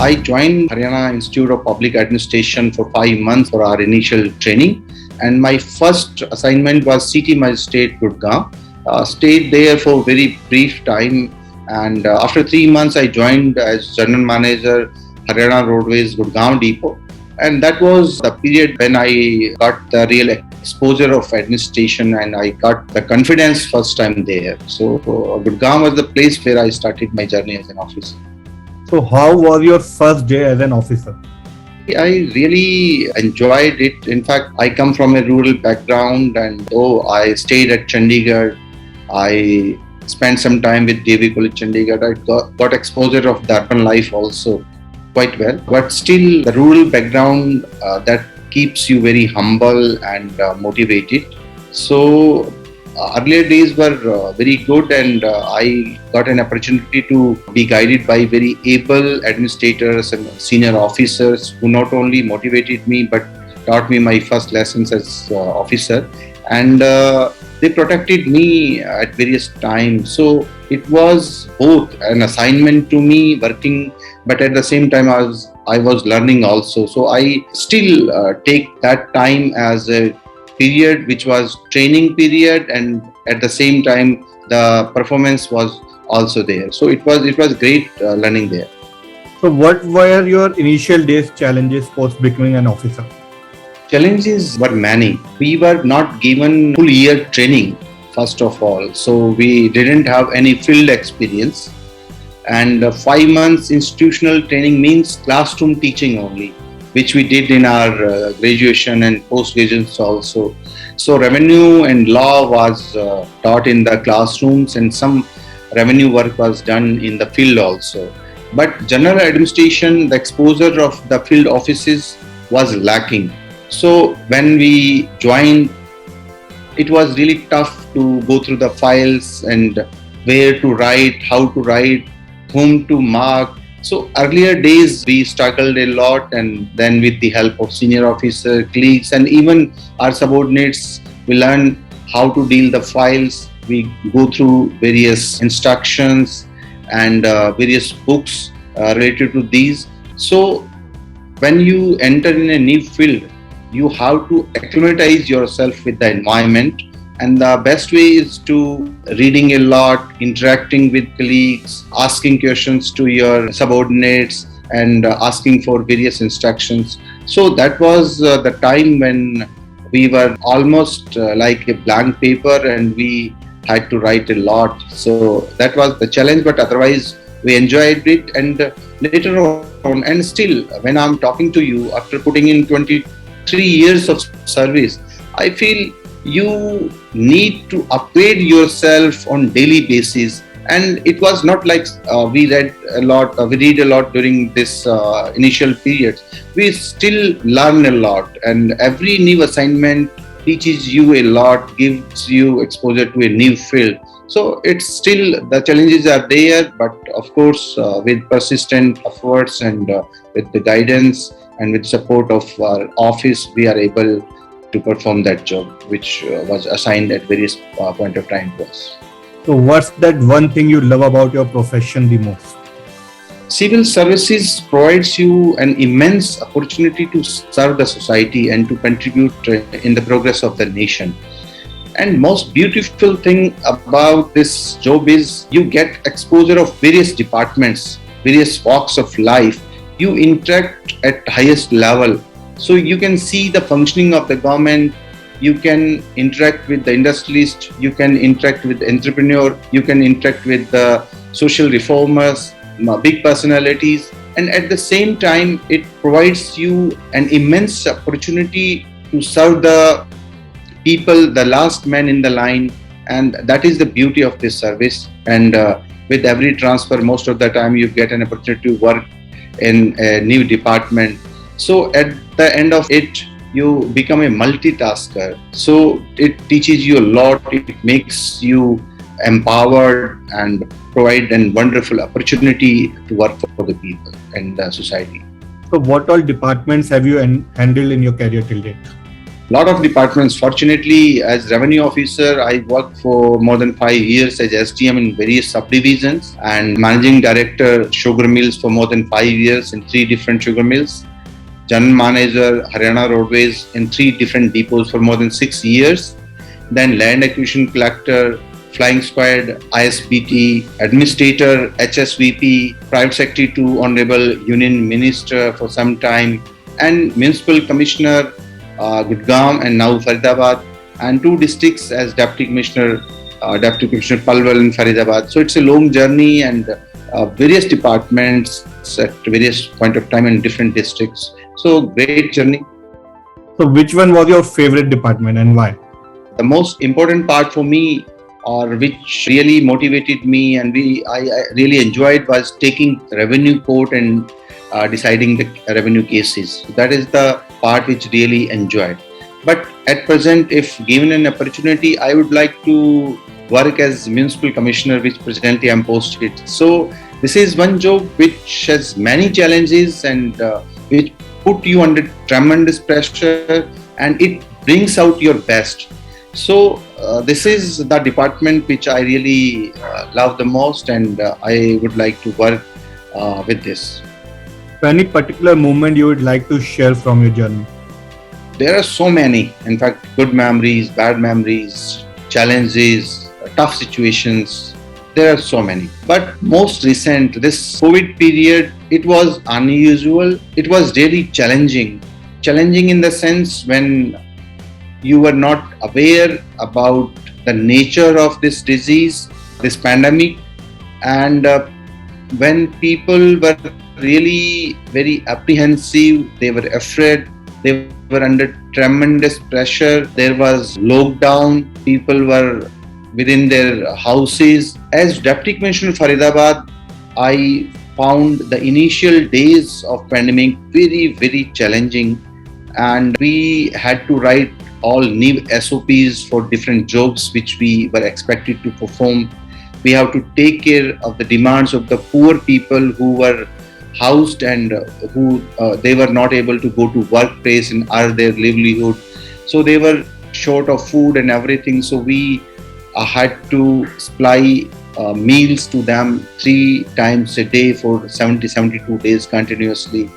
I joined Haryana Institute of Public Administration for 5 months for our initial training. And my first assignment was City Magistrate Gurgaon. Stayed there for a very brief time. And after 3 months, I joined as General Manager, Haryana Roadways Gurgaon Depot. And that was the period when I got the real exposure of administration and I got the confidence first time there. So Gurgaon was the place where I started my journey as an officer. So how was your first day as an officer? I really enjoyed it. In fact, I come from a rural background, and though I stayed at Chandigarh, I spent some time with DAV College Chandigarh. I got exposure of the urban life also quite well. But still, the rural background that keeps you very humble and motivated. So earlier days were very good, and I got an opportunity to be guided by very able administrators and senior officers who not only motivated me but taught me my first lessons as officer, and they protected me at various times. So it was both an assignment to me working, but at the same time I was learning also. So I still take that time as a period which was training period, and at the same time the performance was also there. So it was great learning there. So what were your initial days challenges post becoming an officer? Challenges were many. We were not given full year training first of all, so we didn't have any field experience, and 5 months institutional training means classroom teaching only, which we did in our graduation and post-graduation also. So revenue and law was taught in the classrooms, and some revenue work was done in the field also. But general administration, the exposure of the field offices was lacking. So when we joined, it was really tough to go through the files and where to write, how to write, whom to mark. So earlier days we struggled a lot, and then with the help of senior officer, colleagues, and even our subordinates, we learned how to deal the files. We go through various instructions and various books related to these. So when you enter in a new field, you have to acclimatize yourself with the environment. And the best way is to reading a lot, interacting with colleagues, asking questions to your subordinates, and asking for various instructions. So that was the time when we were almost like a blank paper, and we had to write a lot. So that was the challenge, but otherwise we enjoyed it. And later on, and still when I'm talking to you after putting in 23 years of service, I feel you need to upgrade yourself on daily basis. And it was not like we read a lot during this initial period. We still learn a lot, and every new assignment teaches you a lot, gives you exposure to a new field. So it's still, the challenges are there, but of course with persistent efforts and with the guidance and with support of our office, we are able to perform that job which was assigned at various point of time to us. So what's that one thing you love about your profession the most? Civil services provides you an immense opportunity to serve the society and to contribute in the progress of the nation. And most beautiful thing about this job is you get exposure of various departments, various walks of life. You interact at highest level. So you can see the functioning of the government, you can interact with the industrialist, you can interact with the entrepreneur, you can interact with the social reformers, big personalities, and at the same time it provides you an immense opportunity to serve the people, the last man in the line, and that is the beauty of this service. And with every transfer, most of the time you get an opportunity to work in a new department. So at the end of it, you become a multitasker. So it teaches you a lot. It makes you empowered and provide a wonderful opportunity to work for the people and the society. So what all departments have you handled in your career till date? Lot of departments. Fortunately, as revenue officer, I worked for more than 5 years as SDM in various subdivisions and managing director sugar mills for more than 5 years in three different sugar mills. General manager Haryana Roadways in three different depots for more than 6 years. Then land acquisition collector, flying squad, ISBT, administrator, HSVP, private secretary to honorable union minister for some time, and municipal commissioner, Gudgam and now Faridabad, and two districts as Deputy Commissioner Palwal in Faridabad. So it's a long journey and various departments at various point of time in different districts. So great journey. So which one was your favorite department and why? The most important part for me, or which really motivated me and I really enjoyed, was taking revenue court and deciding the revenue cases. So that is the part which really enjoyed. But at present, if given an opportunity, I would like to work as municipal commissioner, which presently I am posted. So this is one job which has many challenges and which put you under tremendous pressure, and it brings out your best. So this is the department which I really love the most, and I would like to work with this. Any particular moment you would like to share from your journey? There are so many, in fact, good memories, bad memories, challenges, tough situations. There are so many. But most recent, this COVID period, it was unusual. It was really challenging. Challenging in the sense when you were not aware about the nature of this disease, this pandemic, and when people were really very apprehensive, they were afraid, they were under tremendous pressure. There was lockdown, people were within their houses. As Deputy Commissioner Faridabad, I found the initial days of pandemic very, very challenging, and we had to write all new SOPs for different jobs which we were expected to perform. We have to take care of the demands of the poor people who were housed and who they were not able to go to workplace and earn their livelihood. So they were short of food and everything. So we had to supply meals to them 3 times a day for 72 days continuously.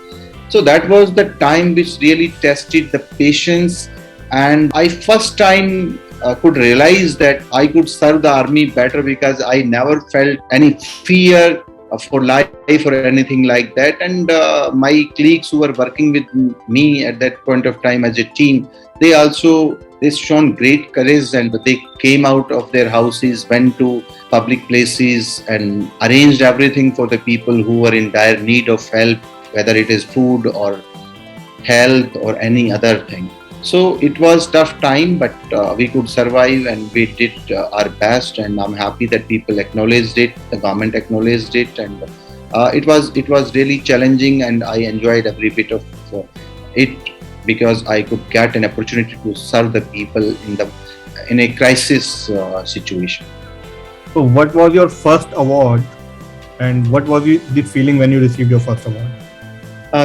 So that was the time which really tested the patience, and I first time could realize that I could serve the army better because I never felt any fear for life or anything like that. And my colleagues who were working with me at that point of time as a team, they shown great courage, and they came out of their houses, went to public places and arranged everything for the people who were in dire need of help, whether it is food or health or any other thing. So it was tough time, but we could survive and we did our best, and I'm happy that people acknowledged it, the government acknowledged it, and it was really challenging, and I enjoyed every bit of it because I could get an opportunity to serve the people in a crisis situation. So what was your first award and what was the feeling when you received your first award?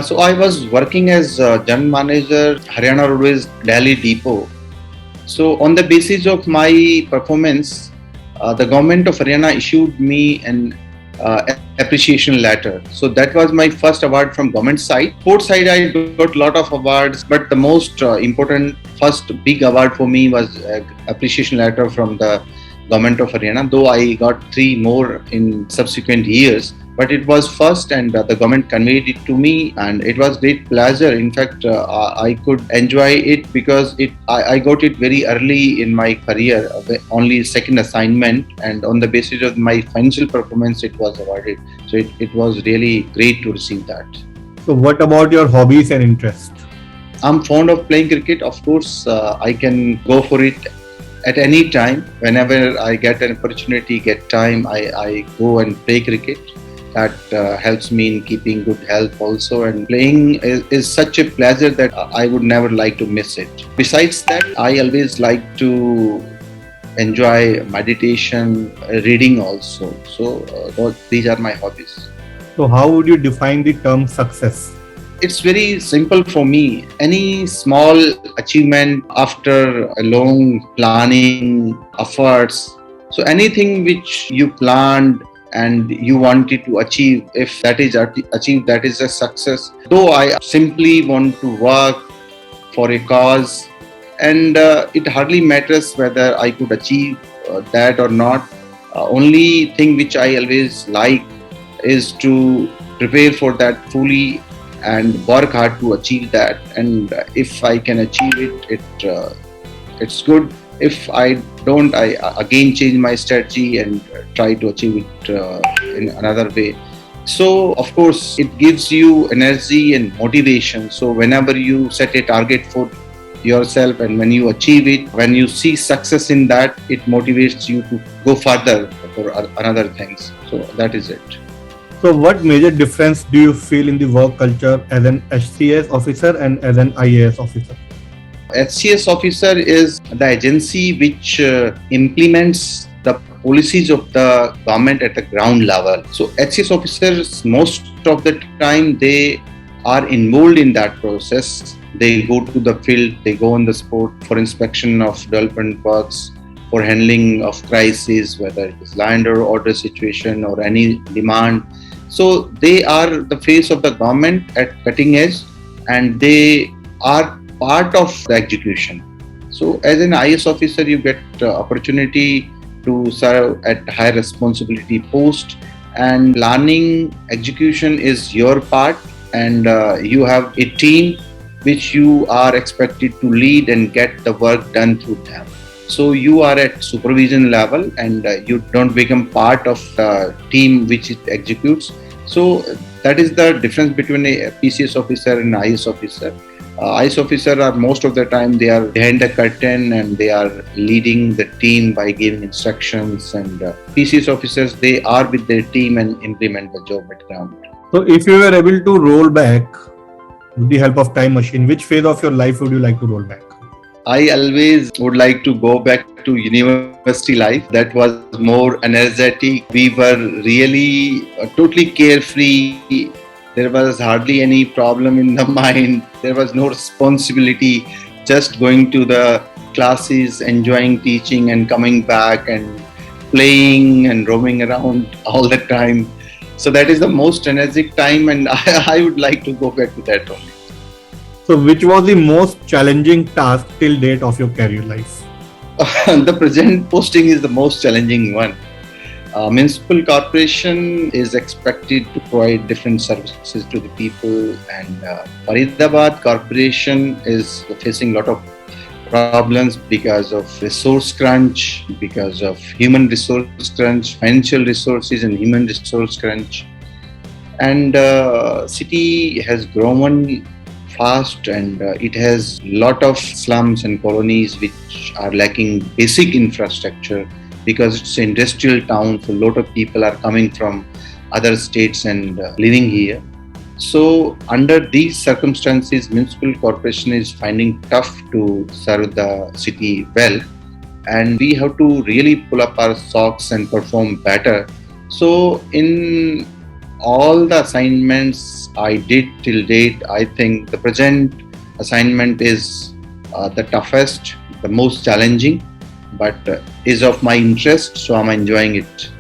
So I was working as General Manager, Haryana Roadways Delhi Depot. So on the basis of my performance, the government of Haryana issued me an appreciation letter. So that was my first award from government side. Sports side, I got a lot of awards, but the most important first big award for me was appreciation letter from the government of Haryana, though I got 3 more in subsequent years. But it was first, and the government conveyed it to me, and it was great pleasure. In fact, I could enjoy it because I got it very early in my career, only second assignment, and on the basis of my financial performance, it was awarded. So it was really great to receive that. So what about your hobbies and interests? I'm fond of playing cricket. Of course, I can go for it at any time. Whenever I get an opportunity, get time, I go and play cricket. That helps me in keeping good health also, and playing is such a pleasure that I would never like to miss it. Besides that, I always like to enjoy meditation, reading also. So these are my hobbies. So how would you define the term success? It's very simple for me. Any small achievement after a long planning efforts. So anything which you planned and you wanted to achieve, if that is achieved, that is a success. Though I simply want to work for a cause, and it hardly matters whether I could achieve that or not. Only thing which I always like is to prepare for that fully and work hard to achieve that. And if I can achieve it's good. If I don't, I again change my strategy and try to achieve it in another way. So of course it gives you energy and motivation. So whenever you set a target for yourself and when you achieve it, when you see success in that, it motivates you to go further for another things. So that is it. So what major difference do you feel in the work culture as an HCS officer and as an IAS officer? HCS officer is the agency which implements the policies of the government at the ground level. So HCS officers, most of the time, they are involved in that process. They go to the field, they go on the spot for inspection of development works, for handling of crises, whether it is land or order situation or any demand. So they are the face of the government at cutting edge, and they are part of the execution. So as an IS officer, you get opportunity to serve at high responsibility post, and planning execution is your part, and you have a team which you are expected to lead and get the work done through them. So you are at supervision level, and you don't become part of the team which it executes. So that is the difference between a PCS officer and IS officer. IS officer are most of the time they are behind the curtain and they are leading the team by giving instructions, and PCS officers, they are with their team and implement the job at ground. So if you were able to roll back with the help of time machine, which phase of your life would you like to roll back? I always would like to go back to university life. That was more energetic. We were really totally carefree. There was hardly any problem in the mind. There was no responsibility. Just going to the classes, enjoying teaching and coming back and playing and roaming around all the time. So that is the most energetic time, and I would like to go back to that only. So which was the most challenging task till date of your career life? The present posting is the most challenging one. Municipal Corporation is expected to provide different services to the people, and Faridabad Corporation is facing a lot of problems because of resource crunch, because of human resource crunch, financial resources and human resource crunch. And city has grown fast, and it has lot of slums and colonies which are lacking basic infrastructure, because it's an industrial town, so a lot of people are coming from other states and living here. So under these circumstances, Municipal Corporation is finding tough to serve the city well, and we have to really pull up our socks and perform better. So in all the assignments I did till date, I think the present assignment is the toughest, the most challenging, but is of my interest, so I'm enjoying it.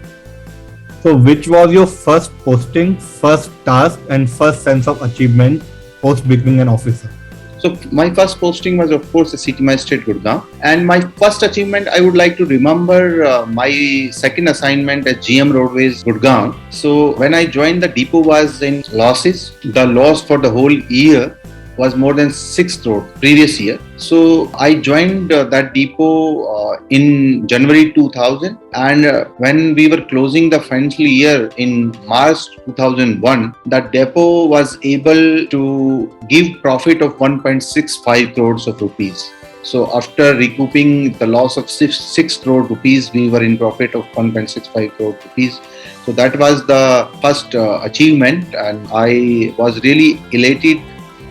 So which was your first posting, first task and first sense of achievement post becoming an officer? So my first posting was of course a city magistrate Gurgaon, and my first achievement I would like to remember my second assignment at GM Roadways Gurgaon. So when I joined, the depot was in losses. The loss for the whole year was more than 6 crore previous year. So I joined that depot in January 2000, and when we were closing the financial year in March 2001, that depot was able to give profit of 1.65 crores of rupees. So after recouping the loss of 6 crore rupees, we were in profit of 1.65 crore rupees. So that was the first achievement, and I was really elated,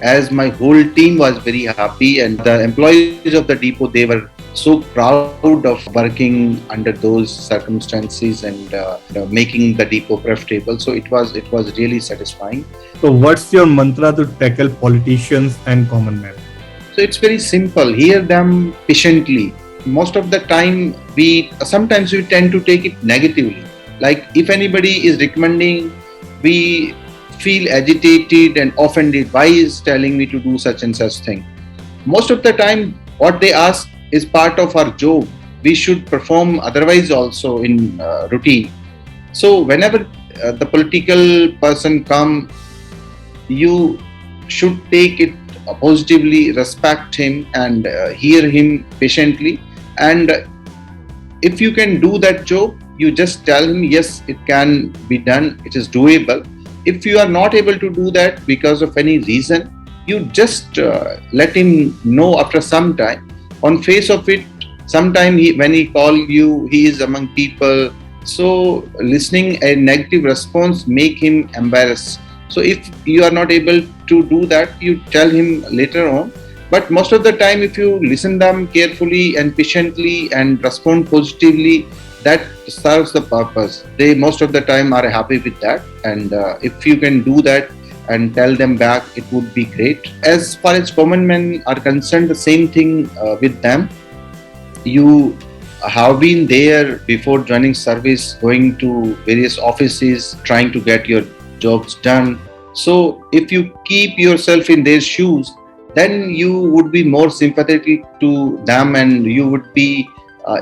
as my whole team was very happy, and the employees of the depot, they were so proud of working under those circumstances and making the depot profitable. So it was really satisfying. So what's your mantra to tackle politicians and common man? So it's very simple. Hear them patiently. Most of the time, sometimes we tend to take it negatively. Like if anybody is recommending, we feel agitated and offended. Why is telling me to do such and such thing? Most of the time, what they ask is part of our job. We should perform otherwise also in routine. So whenever the political person come, you should take it positively, respect him and hear him patiently. And if you can do that job, you just tell him, yes, it can be done, it is doable. If you are not able to do that because of any reason, you just let him know after some time. On face of it, sometime when he call you, he is among people. So listening a negative response make him embarrassed. So if you are not able to do that, you tell him later on. But most of the time, if you listen them carefully and patiently and respond positively, that serves the purpose. They most of the time are happy with that. And if you can do that and tell them back, it would be great. As far as common men are concerned, the same thing with them. You have been there before joining service, going to various offices, trying to get your jobs done. So if you keep yourself in their shoes, then you would be more sympathetic to them and you would be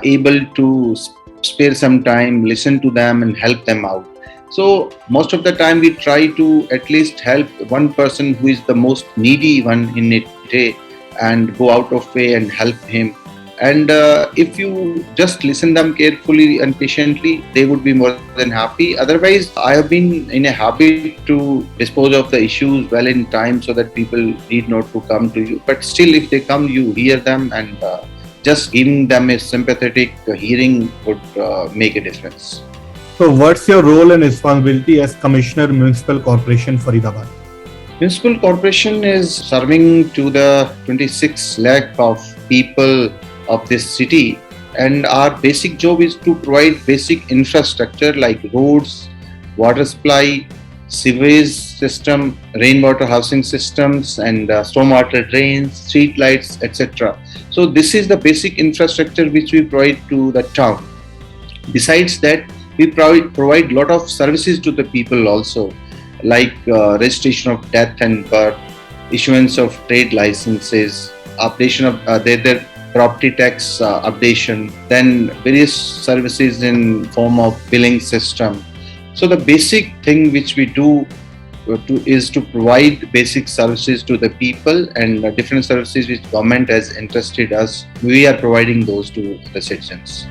able to spare some time, listen to them and help them out. So most of the time we try to at least help one person who is the most needy one in a day and go out of way and help him. And if you just listen them carefully and patiently, they would be more than happy. Otherwise, I have been in a habit to dispose of the issues well in time so that people need not to come to you. But still, if they come, you hear them and just giving them a sympathetic hearing would make a difference. So what's your role and responsibility as Commissioner, Municipal Corporation Faridabad? Municipal Corporation is serving to the 26 lakh of people of this city, and our basic job is to provide basic infrastructure like roads, water supply, sewage system, rainwater housing systems and stormwater drains, street lights, etc. So this is the basic infrastructure which we provide to the town. Besides that, we provide lot of services to the people also, like registration of death and birth, issuance of trade licenses, updation of their property tax updation, then various services in form of billing system. So the basic thing which we do is to provide basic services to the people, and different services which government has entrusted us, we are providing those to the citizens.